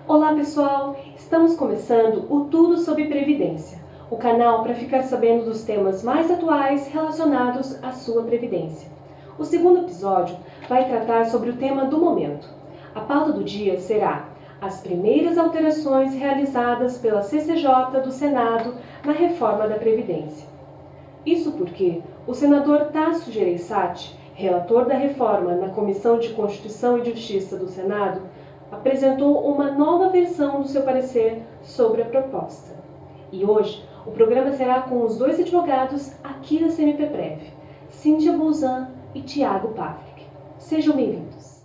Olá pessoal, estamos começando o Tudo sobre Previdência, o canal para ficar sabendo dos temas mais atuais relacionados à sua previdência. O segundo episódio vai tratar sobre o tema do momento. A pauta do dia será as primeiras alterações realizadas pela CCJ do Senado na reforma da Previdência. Isso porque o senador Tasso Gereissati, relator da reforma na Comissão de Constituição e Justiça do Senado, apresentou uma nova versão do seu parecer sobre a proposta. E hoje o programa será com os dois advogados aqui da CMPPrev, Cíntia Bolzan e Tiago Pavlik. Sejam bem-vindos.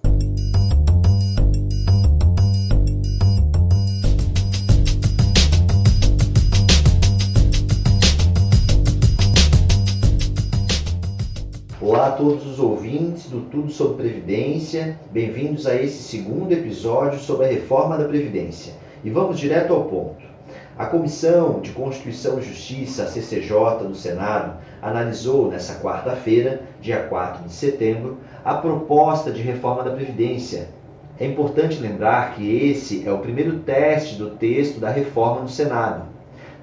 Olá a todos os ouvintes do Tudo sobre Previdência, bem-vindos a esse segundo episódio sobre a reforma da Previdência. E vamos direto ao ponto. A Comissão de Constituição e Justiça, a CCJ, do Senado, analisou nesta quarta-feira, dia 4 de setembro, a proposta de reforma da Previdência. É importante lembrar que esse é o primeiro teste do texto da reforma no Senado.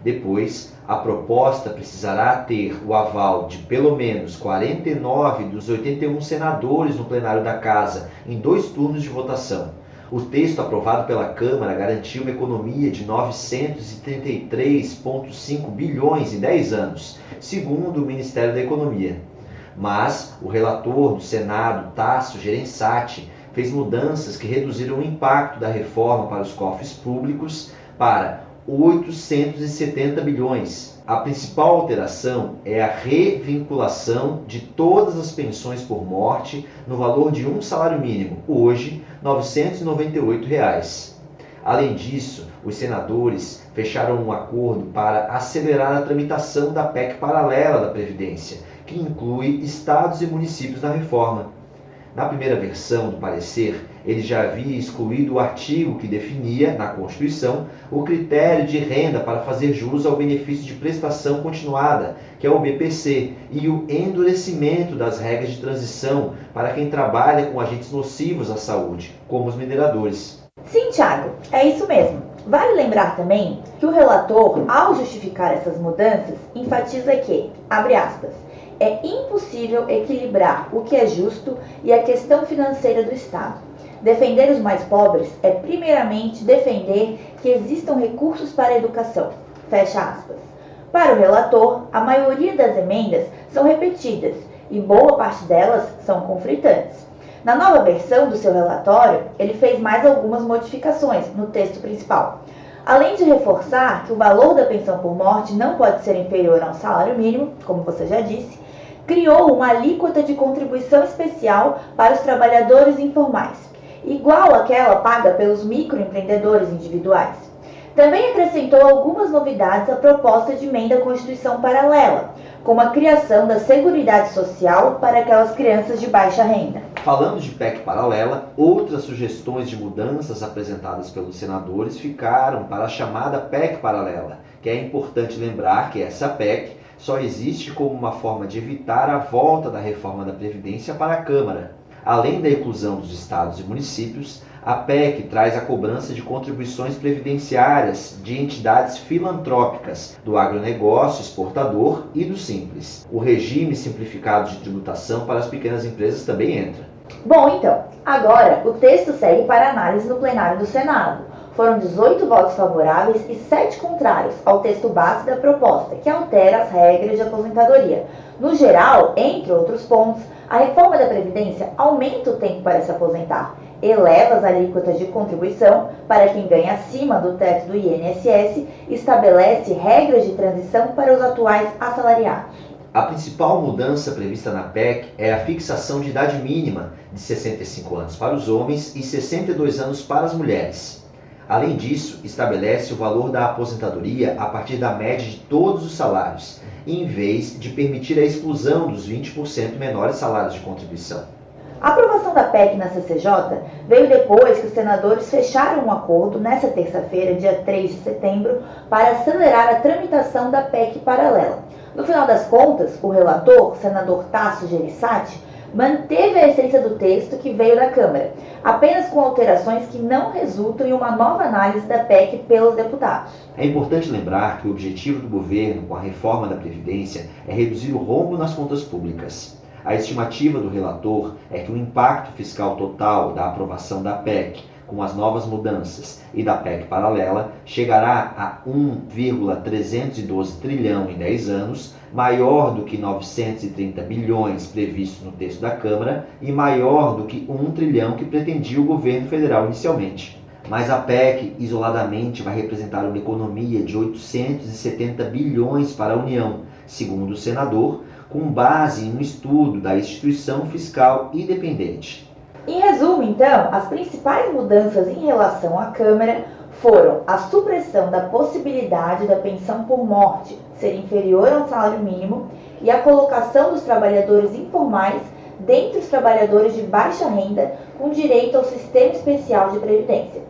Depois, a proposta precisará ter o aval de pelo menos 49 dos 81 senadores no plenário da Casa, em 2 turnos de votação. O texto aprovado pela Câmara garantiu uma economia de 933,5 bilhões em 10 anos, segundo o Ministério da Economia. Mas o relator do Senado, Tasso Gereissati, fez mudanças que reduziram o impacto da reforma para os cofres públicos para 870 bilhões. A principal alteração é a revinculação de todas as pensões por morte no valor de um salário mínimo, hoje R$ 998. Além disso, os senadores fecharam um acordo para acelerar a tramitação da PEC paralela da Previdência, que inclui estados e municípios na reforma. Na primeira versão do parecer, ele já havia excluído o artigo que definia, na Constituição, o critério de renda para fazer jus ao benefício de prestação continuada, que é o BPC, e o endurecimento das regras de transição para quem trabalha com agentes nocivos à saúde, como os mineradores. Sim, Tiago, é isso mesmo. Vale lembrar também que o relator, ao justificar essas mudanças, enfatiza que, abre aspas, é impossível equilibrar o que é justo e a questão financeira do Estado. Defender os mais pobres é, primeiramente, defender que existam recursos para a educação. Fecha aspas. Para o relator, a maioria das emendas são repetidas e boa parte delas são conflitantes. Na nova versão do seu relatório, ele fez mais algumas modificações no texto principal. Além de reforçar que o valor da pensão por morte não pode ser inferior ao salário mínimo, como você já disse, criou uma alíquota de contribuição especial para os trabalhadores informais, igual àquela paga pelos microempreendedores individuais. Também acrescentou algumas novidades à proposta de emenda à Constituição paralela, como a criação da Seguridade Social para aquelas crianças de baixa renda. Falando de PEC paralela, outras sugestões de mudanças apresentadas pelos senadores ficaram para a chamada PEC paralela, que é importante lembrar que essa PEC só existe como uma forma de evitar a volta da reforma da Previdência para a Câmara. Além da inclusão dos estados e municípios, a PEC traz a cobrança de contribuições previdenciárias de entidades filantrópicas, do agronegócio exportador e do Simples. O regime simplificado de tributação para as pequenas empresas também entra. Bom, então, agora o texto segue para análise no plenário do Senado. Foram 18 votos favoráveis e 7 contrários ao texto base da proposta, que altera as regras de aposentadoria. No geral, entre outros pontos, a reforma da Previdência aumenta o tempo para se aposentar, eleva as alíquotas de contribuição para quem ganha acima do teto do INSS e estabelece regras de transição para os atuais assalariados. A principal mudança prevista na PEC é a fixação de idade mínima de 65 anos para os homens e 62 anos para as mulheres. Além disso, estabelece o valor da aposentadoria a partir da média de todos os salários, em vez de permitir a exclusão dos 20% menores salários de contribuição. A aprovação da PEC na CCJ veio depois que os senadores fecharam um acordo nesta terça-feira, dia 3 de setembro, para acelerar a tramitação da PEC paralela. No final das contas, o relator, senador Tasso Gereissati, manteve a essência do texto que veio da Câmara, apenas com alterações que não resultam em uma nova análise da PEC pelos deputados. É importante lembrar que o objetivo do governo com a reforma da Previdência é reduzir o rombo nas contas públicas. A estimativa do relator é que o impacto fiscal total da aprovação da PEC, com as novas mudanças, e da PEC paralela, chegará a 1,312 trilhão em 10 anos, maior do que 930 bilhões previstos no texto da Câmara e maior do que 1 trilhão que pretendia o governo federal inicialmente. Mas a PEC, isoladamente, vai representar uma economia de 870 bilhões para a União, segundo o senador, com base em um estudo da Instituição Fiscal Independente. Em resumo, então, as principais mudanças em relação à Câmara foram a supressão da possibilidade da pensão por morte ser inferior ao salário mínimo e a colocação dos trabalhadores informais dentre os trabalhadores de baixa renda com direito ao Sistema Especial de Previdência.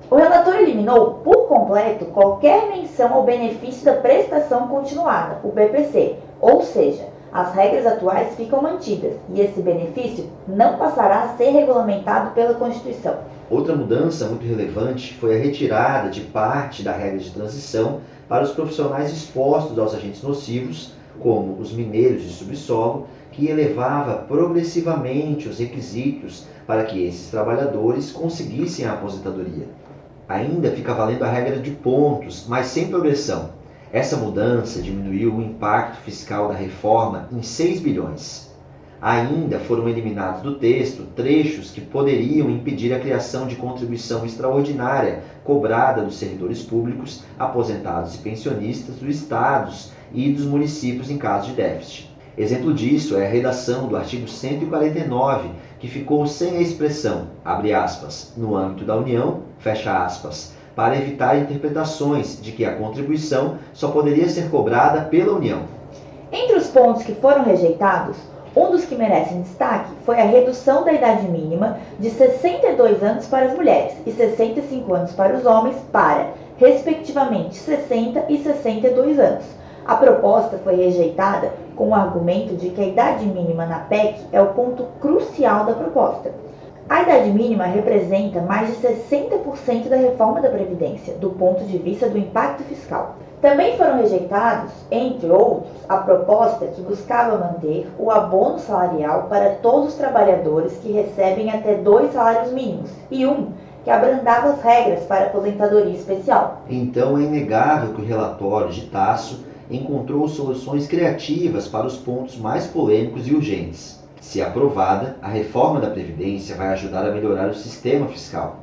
O relator eliminou por completo qualquer menção ao benefício da prestação continuada, o BPC, ou seja, as regras atuais ficam mantidas e esse benefício não passará a ser regulamentado pela Constituição. Outra mudança muito relevante foi a retirada de parte da regra de transição para os profissionais expostos aos agentes nocivos, como os mineiros de subsolo, que elevava progressivamente os requisitos para que esses trabalhadores conseguissem a aposentadoria. Ainda fica valendo a regra de pontos, mas sem progressão. Essa mudança diminuiu o impacto fiscal da reforma em 6 bilhões. Ainda foram eliminados do texto trechos que poderiam impedir a criação de contribuição extraordinária cobrada dos servidores públicos, aposentados e pensionistas dos estados e dos municípios em caso de déficit. Exemplo disso é a redação do artigo 149, que ficou sem a expressão, abre aspas, no âmbito da União, fecha aspas, para evitar interpretações de que a contribuição só poderia ser cobrada pela União. Entre os pontos que foram rejeitados, um dos que merecem destaque foi a redução da idade mínima de 62 anos para as mulheres e 65 anos para os homens para, respectivamente, 60 e 62 anos. A proposta foi rejeitada com o argumento de que a idade mínima na PEC é o ponto crucial da proposta. A idade mínima representa mais de 60% da reforma da Previdência, do ponto de vista do impacto fiscal. Também foram rejeitados, entre outros, a proposta que buscava manter o abono salarial para todos os trabalhadores que recebem até 2 salários mínimos e um que abrandava as regras para aposentadoria especial. Então é inegável que o relatório de Tasso encontrou soluções criativas para os pontos mais polêmicos e urgentes. Se aprovada, a reforma da Previdência vai ajudar a melhorar o sistema fiscal.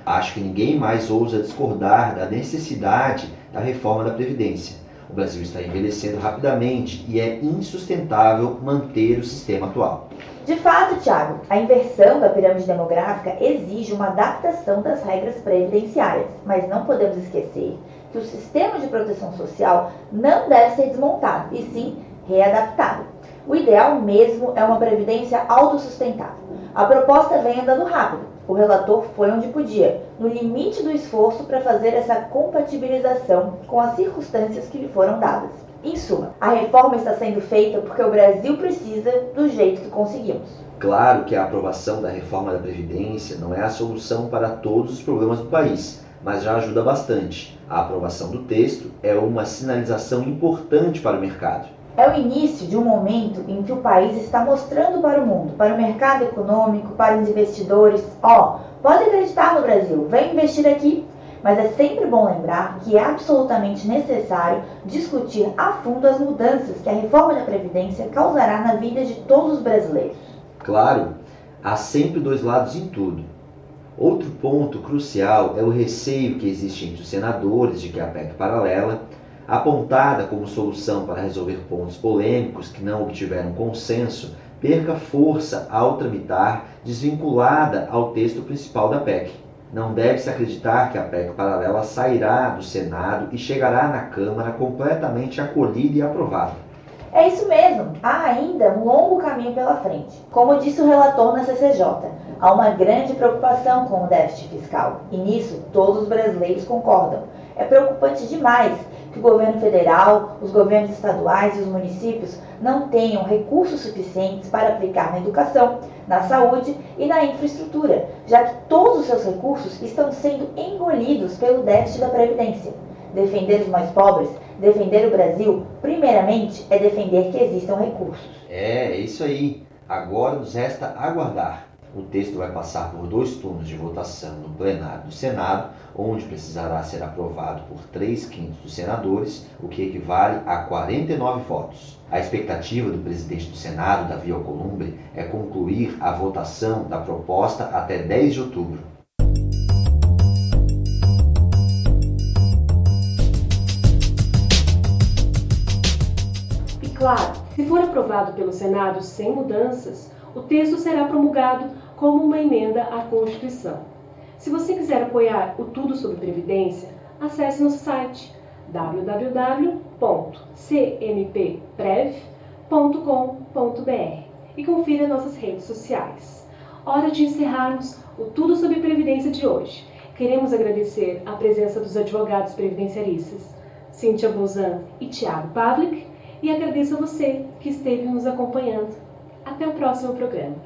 Acho que ninguém mais ousa discordar da necessidade da reforma da Previdência. O Brasil está envelhecendo rapidamente e é insustentável manter o sistema atual. De fato, Thiago, a inversão da pirâmide demográfica exige uma adaptação das regras previdenciárias, mas não podemos esquecer que o sistema de proteção social não deve ser desmontado, e sim readaptado. O ideal mesmo é uma previdência autossustentável. A proposta vem andando rápido. O relator foi onde podia, no limite do esforço para fazer essa compatibilização com as circunstâncias que lhe foram dadas. Em suma, a reforma está sendo feita porque o Brasil precisa do jeito que conseguimos. Claro que a aprovação da reforma da Previdência não é a solução para todos os problemas do país, mas já ajuda bastante. A aprovação do texto é uma sinalização importante para o mercado. É o início de um momento em que o país está mostrando para o mundo, para o mercado econômico, para os investidores, pode acreditar no Brasil, vem investir aqui. Mas é sempre bom lembrar que é absolutamente necessário discutir a fundo as mudanças que a reforma da Previdência causará na vida de todos os brasileiros. Claro, há sempre dois lados em tudo. Outro ponto crucial é o receio que existe entre os senadores de que a PEC paralela, apontada como solução para resolver pontos polêmicos que não obtiveram consenso, perca força ao tramitar desvinculada ao texto principal da PEC. Não deve-se acreditar que a PEC paralela sairá do Senado e chegará na Câmara completamente acolhida e aprovada. É isso mesmo, há ainda um longo caminho pela frente. Como disse o relator na CCJ, há uma grande preocupação com o déficit fiscal, e nisso todos os brasileiros concordam. É preocupante demais que o governo federal, os governos estaduais e os municípios não tenham recursos suficientes para aplicar na educação, na saúde e na infraestrutura, já que todos os seus recursos estão sendo engolidos pelo déficit da Previdência. Defender os mais pobres, defender o Brasil, primeiramente, é defender que existam recursos. É isso aí. Agora nos resta aguardar. O texto vai passar por 2 turnos de votação no plenário do Senado, onde precisará ser aprovado por 3/5 dos senadores, o que equivale a 49 votos. A expectativa do presidente do Senado, Davi Alcolumbre, é concluir a votação da proposta até 10 de outubro. E claro, se for aprovado pelo Senado sem mudanças, o texto será promulgado como uma emenda à Constituição. Se você quiser apoiar o Tudo sobre Previdência, acesse nosso site www.cmpprev.com.br e confira nossas redes sociais. Hora de encerrarmos o Tudo sobre Previdência de hoje. Queremos agradecer a presença dos advogados previdenciaristas Cíntia Bozan e Thiago Pavlik, e agradeço a você que esteve nos acompanhando. Até o próximo programa.